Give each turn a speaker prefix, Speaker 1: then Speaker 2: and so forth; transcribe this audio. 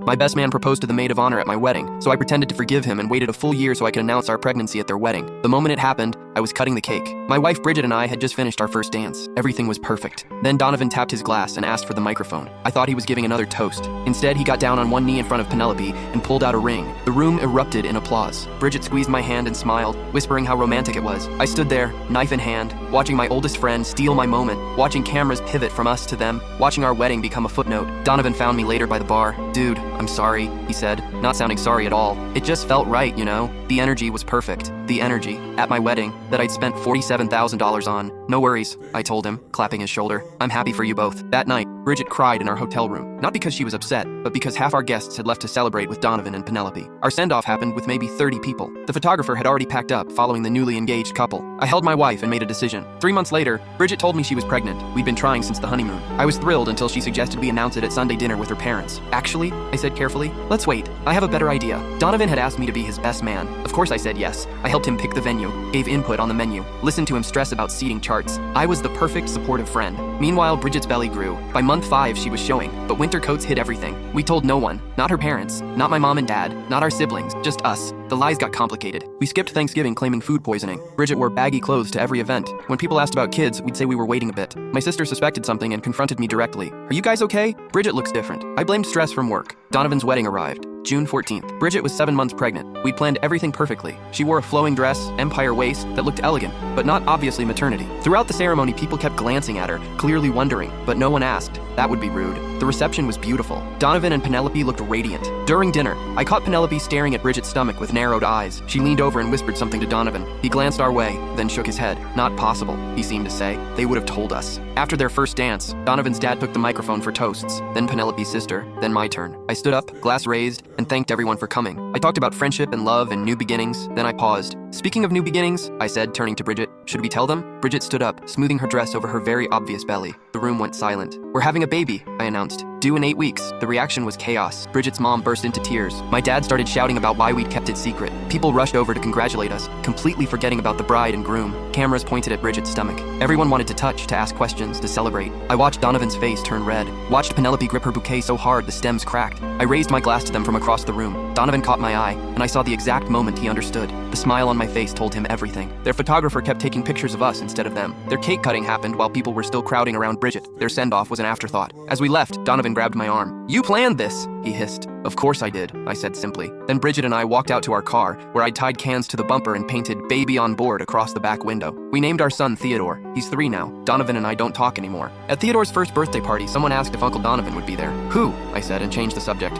Speaker 1: My best man proposed to the maid of honor at my wedding, so I pretended to forgive him and waited a full year so I could announce our pregnancy at their wedding. The moment it happened, I was cutting the cake. My wife Bridget and I had just finished our first dance. Everything was perfect. Then Donovan tapped his glass and asked for the microphone. I thought he was giving another toast. Instead, he got down on one knee in front of Penelope and pulled out a ring. The room erupted in applause. Bridget squeezed my hand and smiled, whispering how romantic it was. I stood there, knife in hand, watching my oldest friend steal my moment, watching cameras pivot from us to them, watching our wedding become a footnote. Donovan found me later by the bar. "Dude, I'm sorry," he said, not sounding sorry at all. "It just felt right, you know? The energy was perfect. The energy, at my wedding, that I'd spent $47,000 on. No worries," I told him, clapping his shoulder. "I'm happy for you both." That night, Bridget cried in our hotel room, not because she was upset, but because half our guests had left to celebrate with Donovan and Penelope. Our send-off happened with maybe 30 people. The photographer had already packed up following the newly engaged couple. I held my wife and made a decision. 3 months later, Bridget told me she was pregnant. We'd been trying since the honeymoon. I was thrilled until she suggested we announce it at Sunday dinner with her parents. "Actually," I said carefully, "let's wait. I have a better idea." Donovan had asked me to be his best man. Of course I said yes. I helped him pick the venue, gave input on the menu, listened to him stress about seating charts. I was the perfect supportive friend. Meanwhile, Bridget's belly grew. By month 5, she was showing, but winter coats hid everything. We told no one. Not her parents, not my mom and dad, not our siblings, just us. The lies got complicated. We skipped Thanksgiving claiming food poisoning. Bridget wore baggy clothes to every event. When people asked about kids, we'd say we were waiting a bit. My sister suspected something and confronted me directly. "Are you guys okay?" "Bridget looks different." I blamed stress from work. Donovan's wedding arrived. June 14th. Bridget was 7 months pregnant. We'd planned everything perfectly. She wore a flowing dress, empire waist, that looked elegant, but not obviously maternity. Throughout the ceremony, people kept glancing at her, clearly wondering, but no one asked. That would be rude. The reception was beautiful. Donovan and Penelope looked radiant. During dinner, I caught Penelope staring at Bridget's stomach with narrowed eyes. She leaned over and whispered something to Donovan. He glanced our way, then shook his head. "Not possible," he seemed to say. "They would have told us." After their first dance, Donovan's dad took the microphone for toasts, then Penelope's sister, then my turn. I stood up, glass raised, and thanked everyone for coming. I talked about friendship and love and new beginnings, then I paused. "Speaking of new beginnings," I said, turning to Bridget, "should we tell them?" Bridget stood up, smoothing her dress over her very obvious belly. The room went silent. "We're having a baby," I announced. "Due in 8 weeks." The reaction was chaos. Bridget's mom burst into tears. My dad started shouting about why we'd kept it secret. People rushed over to congratulate us, completely forgetting about the bride and groom. Cameras pointed at Bridget's stomach. Everyone wanted to touch, to ask questions, to celebrate. I watched Donovan's face turn red, watched Penelope grip her bouquet so hard the stems cracked. I raised my glass to them from across the room. Donovan caught my eye, and I saw the exact moment he understood. The smile on my face told him everything. Their photographer kept taking pictures of us instead of them. Their cake cutting happened while people were still crowding around Bridget. Their send-off was an afterthought. As we left, Donovan grabbed my arm. "You planned this," he hissed. "Of course I did," I said simply. Then Bridget and I walked out to our car, where I'd tied cans to the bumper and painted "Baby on Board" across the back window. We named our son Theodore. He's 3 now. Donovan and I don't talk anymore. At Theodore's first birthday party, someone asked if Uncle Donovan would be there. "Who?" I said and changed the subject.